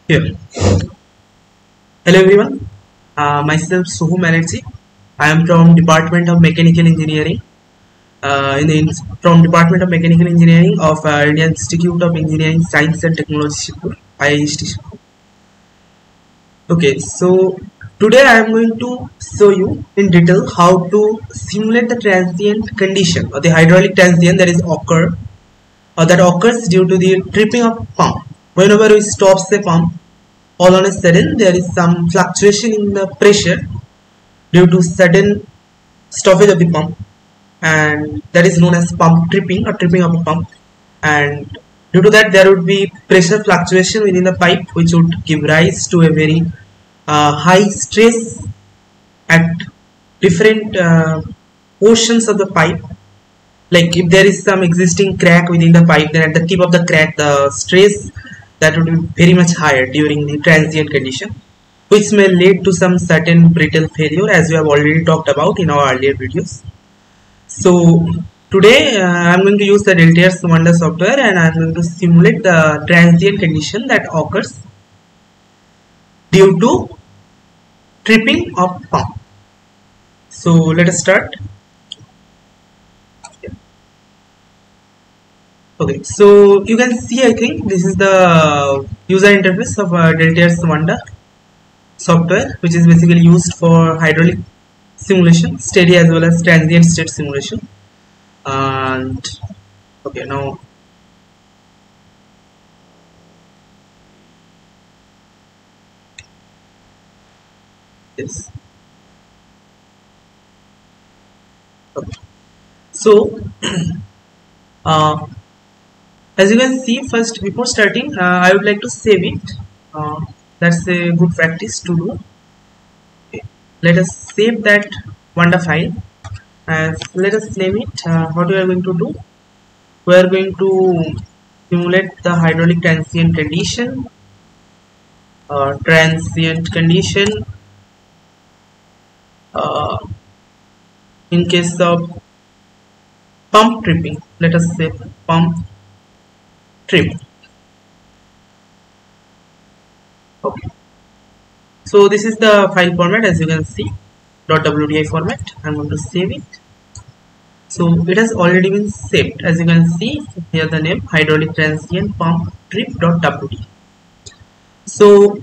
Here. Hello everyone. Myself Suhu Banerjee. I am from Department of Mechanical Engineering. From Department of Mechanical Engineering of Indian Institute of Engineering Science and Technology Shibpur, IIST Shibpur. Okay, so today I am going to show you in detail how to simulate the transient condition or the hydraulic transient that is occur or that occurs due to the tripping of pump. Whenever we stop the pump, all on a sudden there is some fluctuation in the pressure due to sudden stoppage of the pump, and that is known as pump tripping or tripping of a pump. And due to that there would be pressure fluctuation within the pipe, which would give rise to a very high stress at different portions of the pipe. Like if there is some existing crack within the pipe, then at the tip of the crack the stress that would be very much higher during the transient condition, which may lead to some certain brittle failure, as we have already talked about in our earlier videos. So today I am going to use the Deltares Wonder software, and I am going to simulate the transient condition that occurs due to tripping of pump. So let us start. Okay, so you can see, I think this is the user interface of Deltares Wonder software, which is basically used for hydraulic simulation, steady as well as transient state simulation. And okay, now yes. Okay. So as you can see, first before starting, I would like to save it. That's a good practice to do. Okay. Let us save that Wonder file, and let us name it. What we are going to do? We are going to simulate the hydraulic transient condition. In case of pump tripping. Let us say pump trip. Okay, so this is the file format, as you can see, .wdi format. I'm going to save it. So it has already been saved, as you can see here, the name hydraulic transient pump trip.wd. So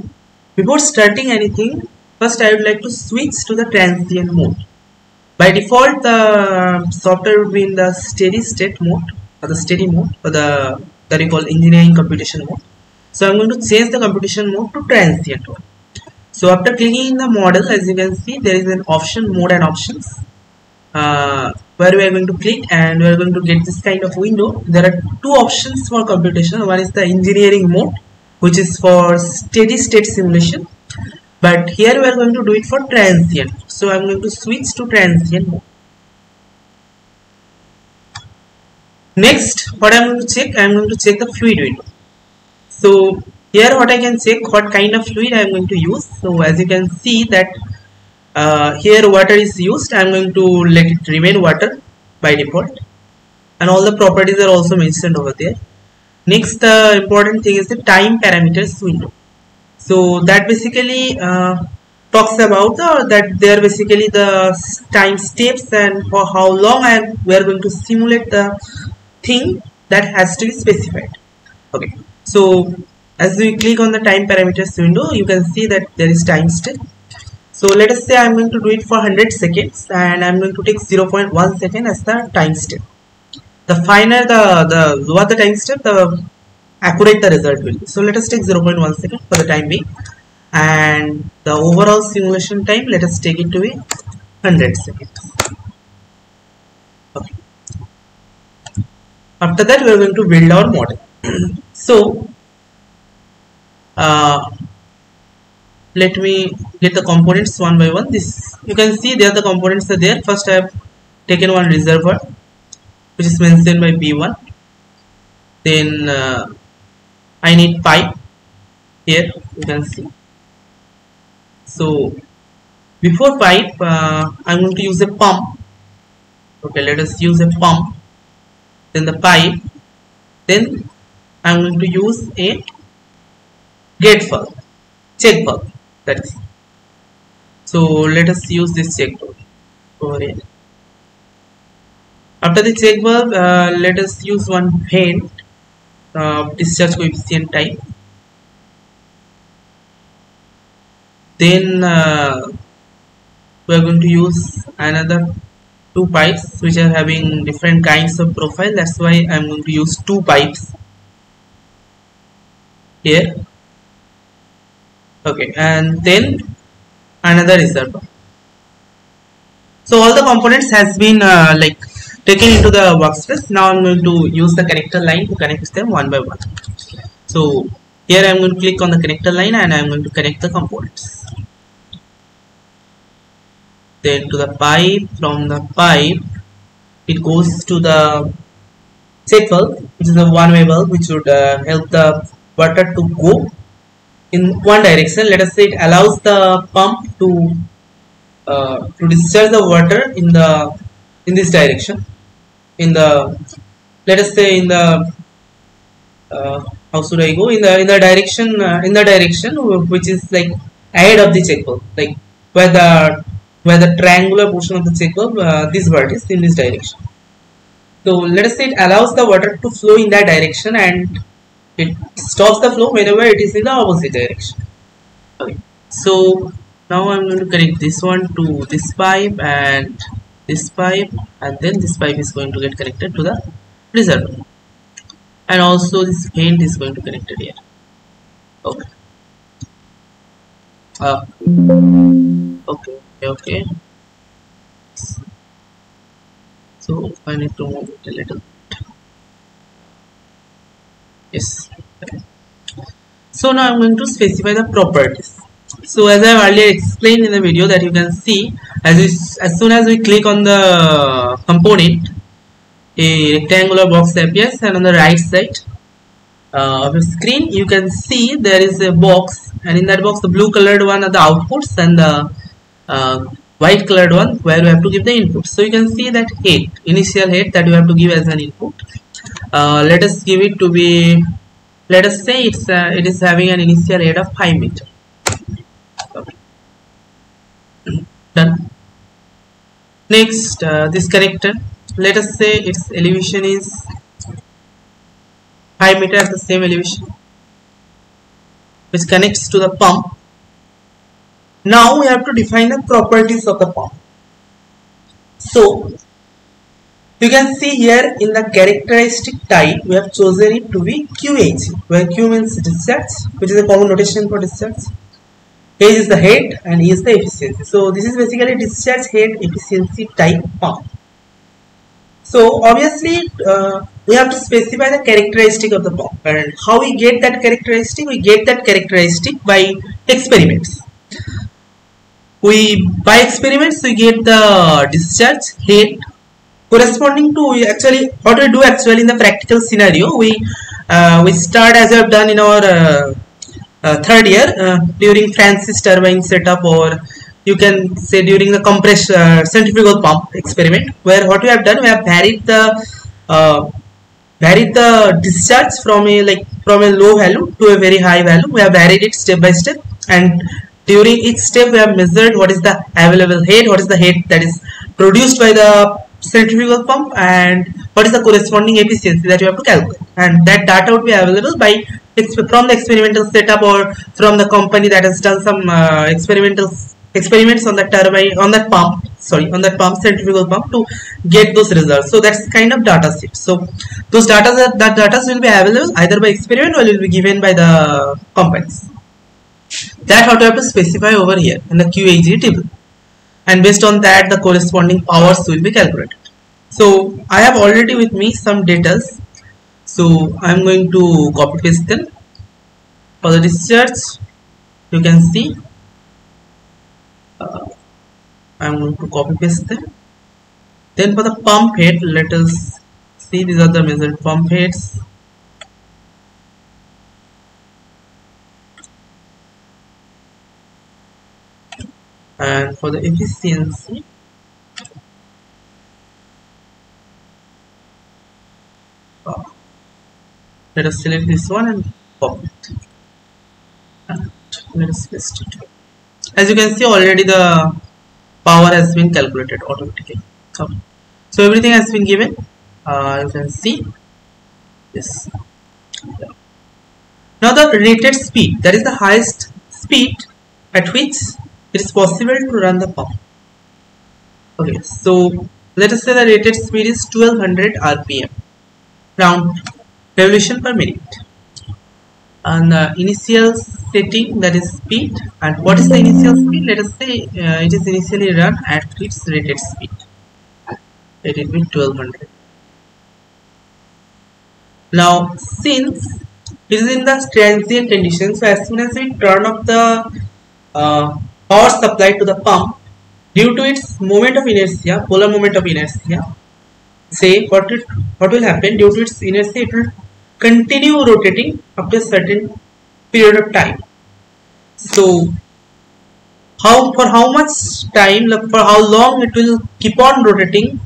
before starting anything, first I would like to switch to the transient mode. By default, the software would be in the steady state mode or the steady mode, or the that we call engineering computation mode. So I'm going to change the computation mode to transient mode. So after clicking in the model, as you can see, there is an option, mode and options, where we are going to click, and we are going to get this kind of window. There are two options for computation. One is the engineering mode, which is for steady state simulation, but here we are going to do it for transient. So I'm going to switch to transient mode. Next, what I'm going to check? I'm going to check the fluid window. So here what I can check, what kind of fluid I'm going to use. So as you can see that here water is used. I'm going to let it remain water by default, and all the properties are also mentioned over there. Next, the important thing is the time parameters window. So that basically talks about that they are basically the time steps and for how long we are going to simulate the thing that has to be specified. Okay, so as we click on the time parameters window, you can see that there is time step. So let us say I'm going to do it for 100 seconds, and I'm going to take 0.1 second as the time step. The finer the lower the time step, the accurate the result will be. So let us take 0.1 second for the time being, and the overall simulation time, let us take it to be 100 seconds. Okay. After that, we are going to build our model. So let me get the components one by one. This, you can see there the components are there. First I have taken one reservoir, which is mentioned by B1. Then I need pipe. Here you can see. So before pipe, I'm going to use a pump. Okay, let us use a pump. Then the pipe. Then I'm going to use a get valve, check valve, that is. So let us use this check valve over here. After the check valve, let us use one vent, discharge coefficient type. Then we are going to use another two pipes which are having different kinds of profile. That's why I'm going to use two pipes here. Okay, and then another reservoir. So all the components has been like taken into the workspace. Now I'm going to use the connector line to connect them one by one. So here I'm going to click on the connector line and I'm going to connect the components. Then to the pipe, from the pipe it goes to the check valve, which is a one-way valve which would help the water to go in one direction. Let us say it allows the pump to discharge the water in this direction. In the, let us say in the how should I go, in the direction which is like ahead of the check valve, like where the triangular portion of the check valve, this part is in this direction. So let us say it allows the water to flow in that direction and it stops the flow whenever it is in the opposite direction. Okay. So now I'm going to connect this one to this pipe and this pipe, and then this pipe is going to get connected to the reservoir, and also this vent is going to connect it here. Okay. Okay. So I need to move it a little bit. Yes. Okay. So now I'm going to specify the properties. So as I have earlier explained in the video, that you can see as soon as we click on the component, a rectangular box appears, and on the right side of the screen you can see there is a box, and in that box the blue colored one are the outputs and the white colored one where we have to give the input. So you can see that head, initial head that you have to give as an input. Let us give it to be, let us say it is having an initial head of 5 meter. Okay. Done. Next, this connector, let us say its elevation is 5 meter at the same elevation, which connects to the pump. Now we have to define the properties of the pump. So you can see here in the characteristic type we have chosen it to be QH, where Q means discharge, which is a common notation for discharge. H is the head and E is the efficiency. So this is basically discharge head efficiency type pump. So obviously we have to specify the characteristic of the pump, and how we get that characteristic? We get that characteristic by experiments. By experiments we get the discharge head corresponding to, actually what we do actually in the practical scenario, we start as we have done in our third year during Francis turbine setup, or you can say during the compressed centrifugal pump experiment, where what we have done, we have varied the discharge from a low value to a very high value. We have varied it step by step, and during each step we have measured what is the available head, what is the head that is produced by the centrifugal pump, and what is the corresponding efficiency that you have to calculate, and that data would be available by from the experimental setup or from the company that has done some experiments on that turbine, on that pump, centrifugal pump, to get those results. So that's kind of data set. So those data will be available either by experiment or will be given by the companies. That how to have to specify over here in the QAG table, and based on that the corresponding powers will be calculated. So I have already with me some data, so I am going to copy paste them. For the discharge you can see I am going to copy paste them. Then for the pump head, let us see, these are the measured pump heads. And for the efficiency, let us select this one and copy it. Let us paste it. As you can see, already the power has been calculated automatically. Okay. So everything has been given. You can see this. Now the rated speed, that is the highest speed at which it is possible to run the pump. Okay, so let us say the rated speed is 1200 rpm, round revolution per minute, and the initial setting, that is speed. And what is the initial speed? Let us say it is initially run at its rated speed. Let it be 1200. Now since it is in the transient condition, so as soon as we turn off the power supply to the pump, due to its moment of inertia, polar moment of inertia, say what will happen, due to its inertia it will continue rotating up to a certain period of time. So for how much time, for how long it will keep on rotating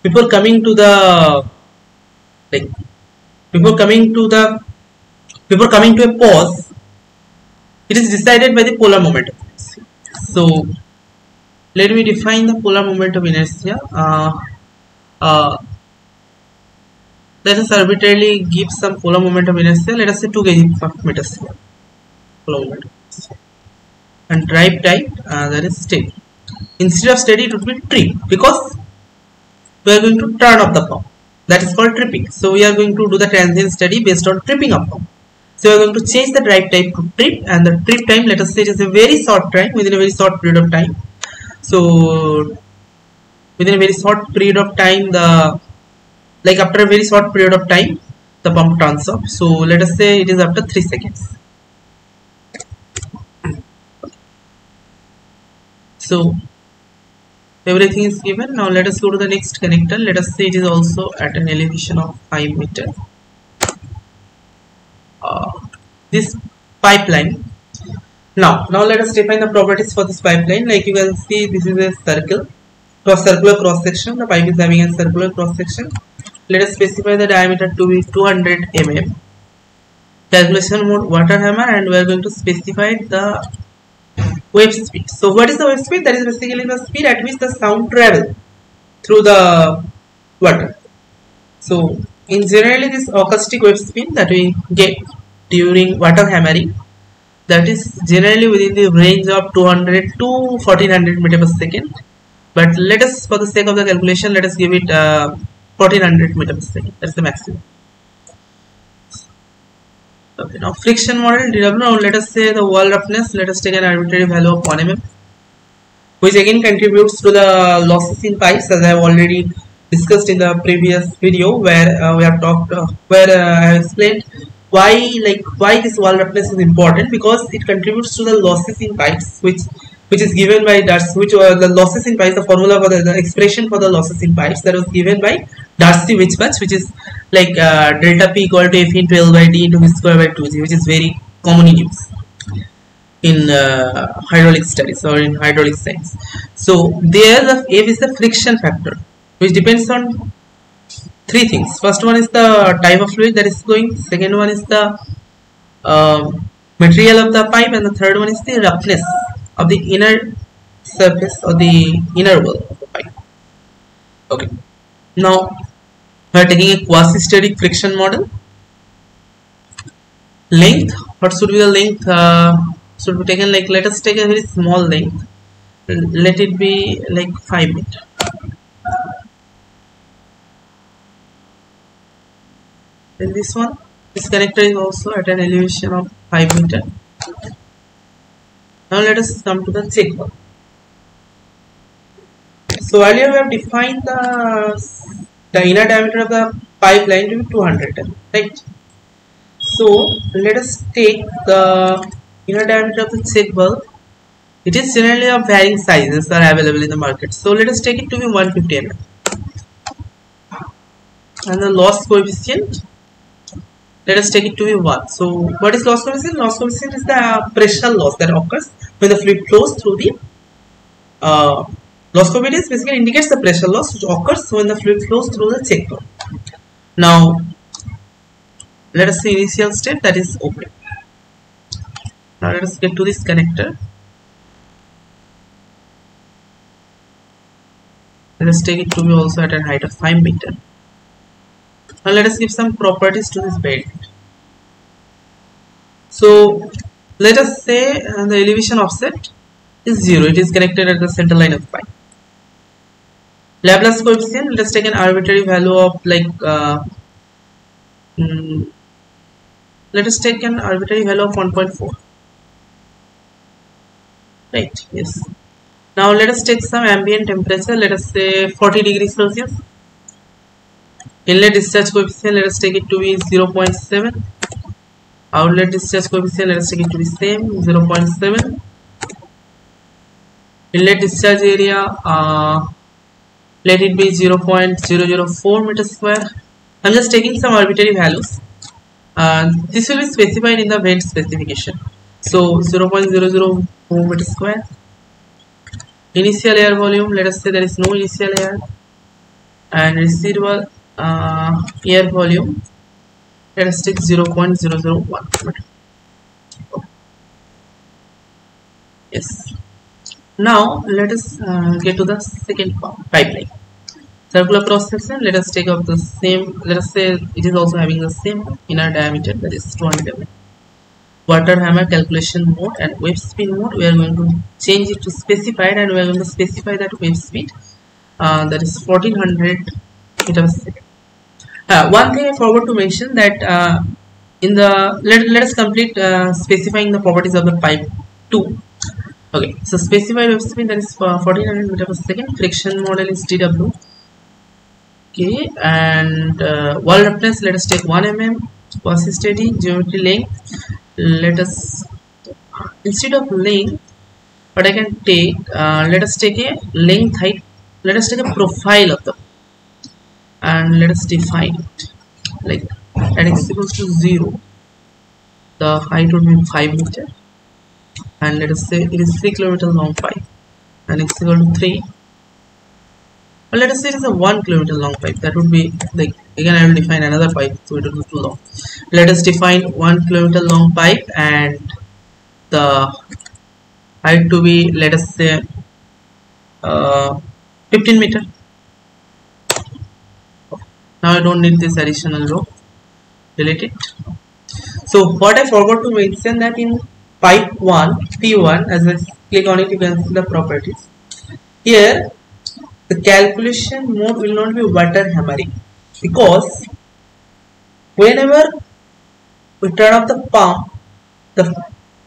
before coming to the before coming to a pause, it is decided by the polar moment of inertia. So let me define the polar moment of inertia. Let us arbitrarily give some polar moment of inertia. Let us say 2 kg/meter square polar moment of inertia. And drive type, that is steady. Instead of steady, it would be trip, because we are going to turn off the pump. That is called tripping. So we are going to do the transient study based on tripping of pump. So we are going to change the drive type to trip, and the trip time, let us say it is a very short time, within a very short period of time. So within a very short period of time, after a very short period of time, the pump turns off. So let us say it is after 3 seconds. So everything is given. Now let us go to the next connector. Let us say it is also at an elevation of 5 meter. This pipeline. Now let us define the properties for this pipeline. Like you can see, this is a circular cross section. The pipe is having a circular cross section. Let us specify the diameter to be 200 mm. Calculation mode water hammer, and we are going to specify the wave speed. So what is the wave speed? That is basically the speed at which the sound travels through the water. So in generally, this acoustic wave speed that we get during water hammering, that is generally within the range of 200 to 1400 meter per second. But let us, for the sake of the calculation, let us give it 1400 meter per second. That's the maximum. Okay, now friction model DW. Now let us say the wall roughness. Let us take an arbitrary value of 1 mm, which again contributes to the losses in pipes, as I have already discussed in the previous video, where we have talked, I have explained why this wall roughness is important, because it contributes to the losses in pipes, which is given by Darcy, the losses in pipes, the formula for the expression for the losses in pipes, that was given by Darcy-Weisbach, which is like delta P equal to F into L by D into V square by 2G, which is very common in use in hydraulic studies or in hydraulic science. So there the F is the friction factor, which depends on 3 things. First one is the type of fluid that is flowing. Second one is the material of the pipe, and the third one is the roughness of the inner surface or the inner wall of the pipe. Okay. Now we are taking a quasi-static friction model. Length. What should be the length? Should be taken like, let us take a very small length. Let it be like 5 meters. Then this one, this connector is also at an elevation of 5 meters. Now let us come to the check valve. So earlier we have defined the inner diameter of the pipeline to be 200 mm, right? So let us take the inner diameter of the check valve. It is generally of varying sizes are available in the market. So let us take it to be 150 mm. And the loss coefficient, let us take it to be 1. So what is loss coefficient? Loss coefficient is the pressure loss that occurs when the fluid flows through the loss coefficient basically indicates the pressure loss which occurs when the fluid flows through the check valve. Now let us see initial state, that is open. Now let us get to this connector. Let us take it to be also at a height of 5 meter. Now let us give some properties to this belt. So let us say the elevation offset is 0. It is connected at the center line of the pipe. Laplace coefficient, let us take an arbitrary value of like let us take an arbitrary value of 1.4. Right, yes. Now let us take some ambient temperature, let us say 40 degrees Celsius. Inlet discharge coefficient, let us take it to be 0.7. Outlet discharge coefficient, let us take it to be same, 0.7. Inlet discharge area, let it be 0.004 meter square. I'm just taking some arbitrary values. This will be specified in the vent specification. So 0.004 meter square. Initial air volume, let us say there is no initial air. And residual air volume, let us take 0.001. Yes. Now let us get to the second pipeline. Circular cross section, let us take up the same, let us say it is also having the same inner diameter, that is 200 mm. Water hammer calculation mode and wave speed mode, we are going to change it to specified, and we are going to specify that wave speed, that is 1400 meters per second. One thing I forgot to mention that in the let us complete specifying the properties of the pipe 2. Okay, so specified wave speed, that is 1400 meters per second. Friction model is TW. Okay, and wall roughness, let us take 1 mm. Quasi steady geometry length, let us, instead of length, what I can take, let us take a length height, let us take a profile of the, and let us define it like at x equals to 0, the height would be 5 meter, and let us say it is 3 kilometer long pipe, and x equal to 3. Well, let us say it is a 1 kilometer long pipe. That would be like, again I will define another pipe, so it will be too long. Let us define 1 kilometer long pipe and the height to be, let us say 15 meter. Now I don't need this additional row. Delete it. So what I forgot to mention, that in pipe 1 P1, as I click on it, you can see the properties. Here the calculation mode will not be water hammering, because whenever we turn off the pump,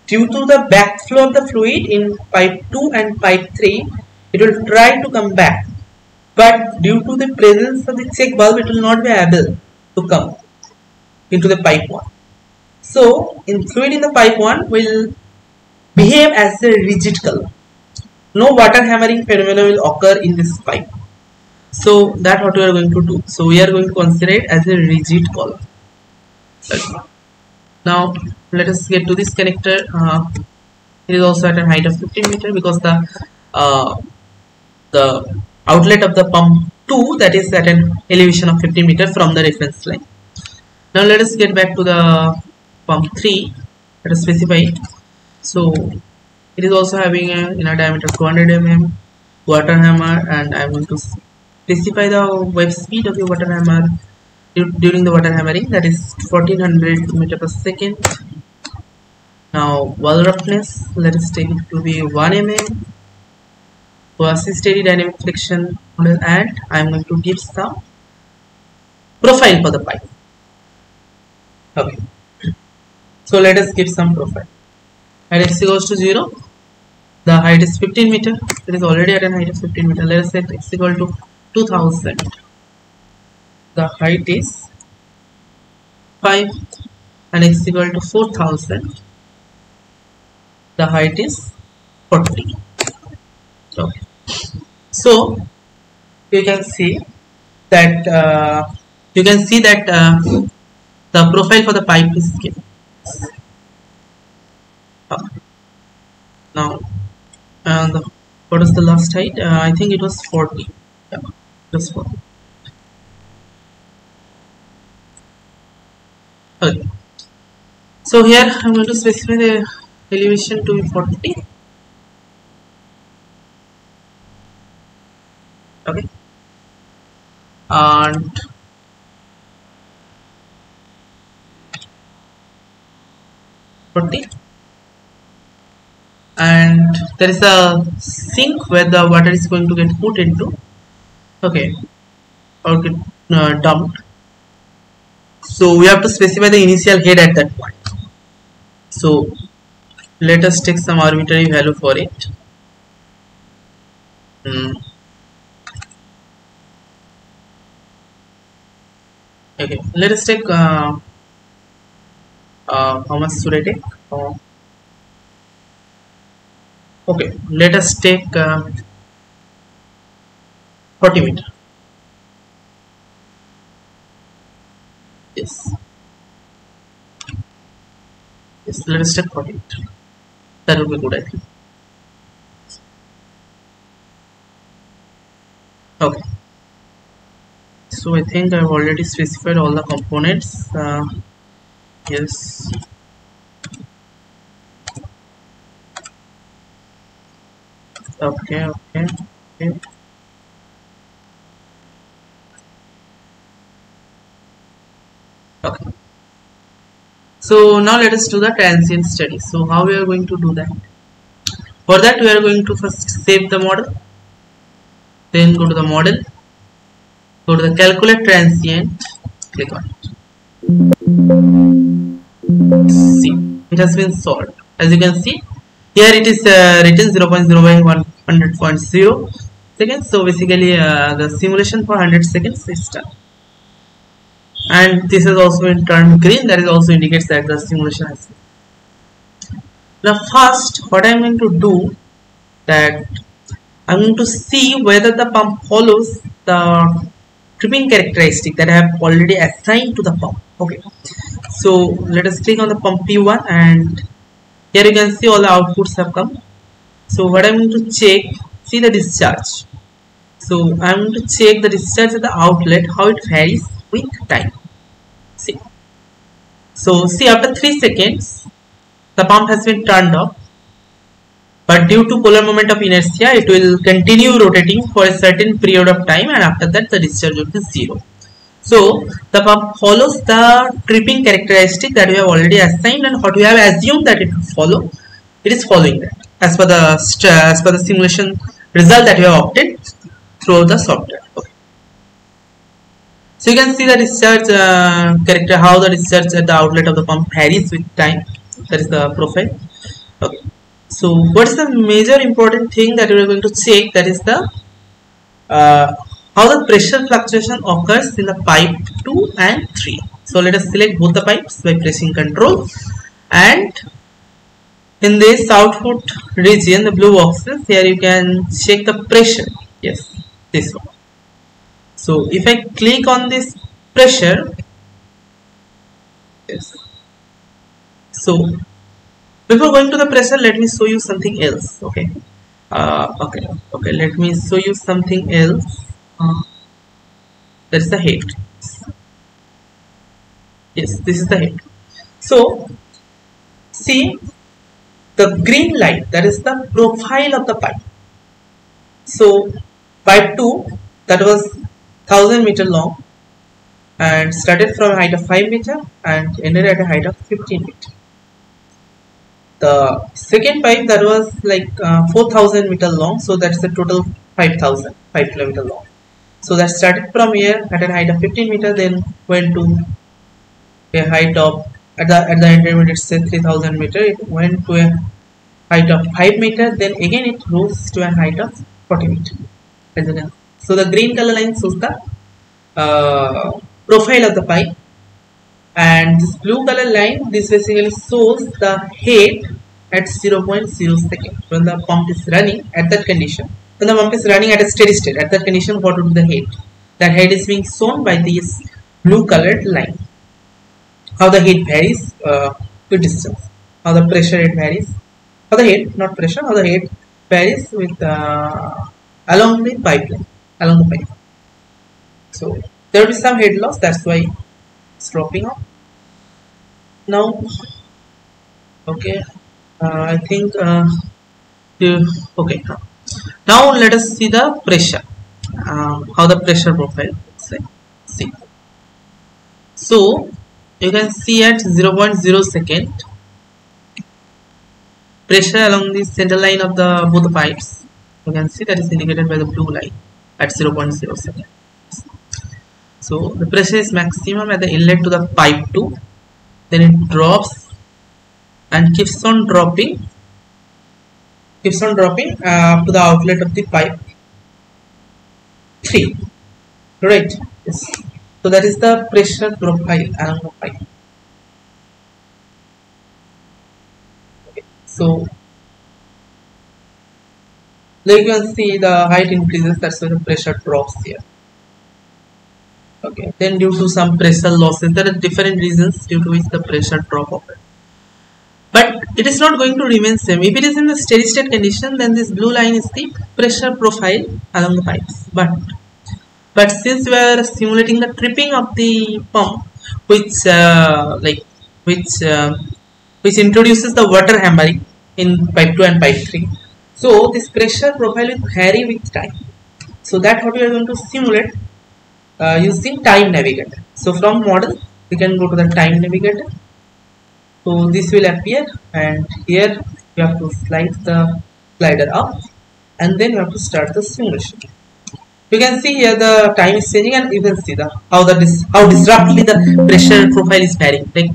due to the backflow of the fluid in pipe 2 and pipe 3, it will try to come back, but due to the presence of the check valve, it will not be able to come into the pipe 1. So in fluid in the pipe 1 will behave as a rigid column. No water hammering phenomena will occur in this pipe. So that's what we are going to do. So we are going to consider it as a rigid column. Now let us get to this connector. It is also at a height of 15 meter, because the outlet of the pump 2, that is at an elevation of 15 meter from the reference line. Now let us get back to the pump 3. Let us specify it. So it is also having a inner diameter of 200 mm, water hammer, and I am going to specify the wave speed of the water hammer during the water hammering, that is 1400 meter per second. Now wall roughness, let us take it to be 1 mm. Quasi steady dynamic friction model, and I am going to give some profile for the pipe. Okay, so let us give some profile. At x equals to 0, the height is 15 meter. It is already at a height of 15 meter. Let us say x equal to 2000. The height is 5, and x equal to 4000. The height is 40. Okay. So you can see that the profile for the pipe is given. Now, what was the last height? I think it was 40. Yeah, it was 40. Okay. So here I'm going to specify the elevation to be 40. Okay, and and there is a sink where the water is going to get put into, okay, or get dumped. So we have to specify the initial head at that point. So let us take some arbitrary value for it. Okay, let us take how much should I take? Okay, let us take 40 meter. Yes. Yes, let us take 40 meter. That would be good, I think. Okay. So I think I've already specified all the components. Yes. Okay. Okay. So now let us do the transient study. So how we are going to do that? For that we are going to first save the model, then go to the model, go to the calculate transient, click on it. See, it has been solved. As you can see, here it is written 0.0 by 100.0 seconds. So basically the simulation for 100 seconds is done. And this is also been turned green, that is also indicates that the simulation has been. Now first what I am going to do, that I am going to see whether the pump follows the tripping characteristic that I have already assigned to the pump. Okay, so let us click on the pump P1 and here you can see all the outputs have come. So what I am going to check, see the discharge. So I am going to check the discharge at the outlet, how it varies with time. See. So see, after 3 seconds the pump has been turned off, but due to polar moment of inertia it will continue rotating for a certain period of time, and after that the discharge will be 0. So the pump follows the tripping characteristic that we have already assigned, and what we have assumed that it will follow, it is following that as per the simulation result that we have obtained through the software. Okay. So you can see the discharge character, how the discharge at the outlet of the pump varies with time. That is the profile. Okay. So what is the major important thing that we are going to check? That is the how the pressure fluctuation occurs in the pipe 2 and 3. So let us select both the pipes by pressing Ctrl, and in this output region, the blue boxes, here you can check the pressure. Yes, this one. So if I click on this pressure, yes. So before going to the pressure, let me show you something else. Okay. Okay. Let me show you something else. That's the head. Yes, this is the head. So see the green light, that is the profile of the pipe. So pipe 2, that was 1000 meter long and started from a height of 5 meter and ended at a height of 15 meter. The second pipe, that was like 4000 meter long, so that's a total 5 kilometer long. So that started from here at a height of 15 meter, then went to a height of at the intermediate, say 3000 meter, it went to a height of 5 meter, then again it rose to a height of 40 meter. So the green color line shows the profile of the pipe, and this blue color line, this basically shows the head at 0.0 second when the pump is running at that condition. When the pump is running at a steady state, at that condition, what would be the head? That head is being shown by this blue colored line. How the head varies with distance, how the pressure it varies, how the head, not pressure, how the head varies with along the pipeline, along the pipe. So there will be some head loss, that's why it's dropping off. Now, okay, I think okay. Now let us see the pressure. How the pressure profile looks like. See. So you can see at 0.0 second pressure along the center line of the both pipes. You can see that is indicated by the blue line at 0.0 second. So the pressure is maximum at the inlet to the pipe 2, then it drops and keeps on dropping up to the outlet of the pipe 3. Right? Yes. So that is the pressure profile along the pipe. Okay. So like you can see the height increases, that's why the pressure drops here. Okay, then due to some pressure losses, there are different reasons due to which the pressure drop occurs. But it is not going to remain same. If it is in the steady state condition, then this blue line is the pressure profile along the pipes. But since we are simulating the tripping of the pump, which introduces the water hammering in pipe 2 and pipe 3, so this pressure profile will vary with time. So that what we are going to simulate using time navigator. So from model we can go to the time navigator. So this will appear, and here you have to slide the slider up, and then you have to start the simulation. You can see here the time is changing, and you can see the how disruptly the pressure profile is varying. Like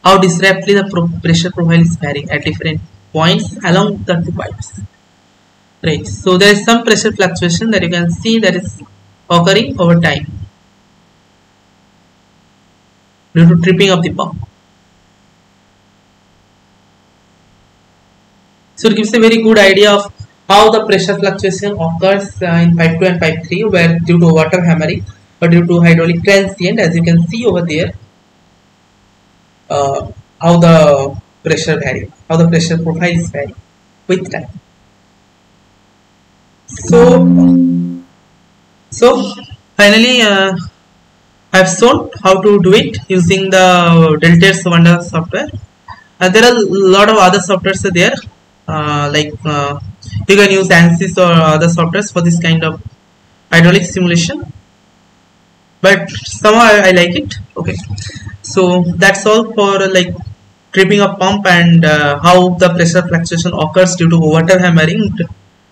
how disruptly the pressure profile is varying at different points along the two pipes. Right. So there is some pressure fluctuation that you can see that is occurring over time due to tripping of the pump. So it gives a very good idea of how the pressure fluctuation occurs in pipe 2 and pipe 3, where due to water hammering or due to hydraulic transient, as you can see over there, how the pressure varies, how the pressure profile is varying with time. So finally I have shown how to do it using the Deltair's Wonder software. There are a lot of other softwares there, you can use ANSYS or other softwares for this kind of hydraulic simulation, but somehow I like it. Okay, so that's all for tripping a pump and how the pressure fluctuation occurs due to water hammering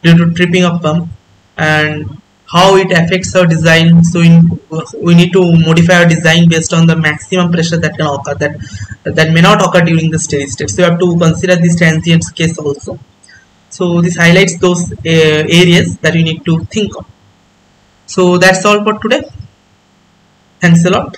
due to tripping a pump, and how it affects our design. So we need to modify our design based on the maximum pressure that can occur, that may not occur during the steady state. So you have to consider this transient case also. So this highlights those areas that you need to think of. So that's all for today. Thanks a lot.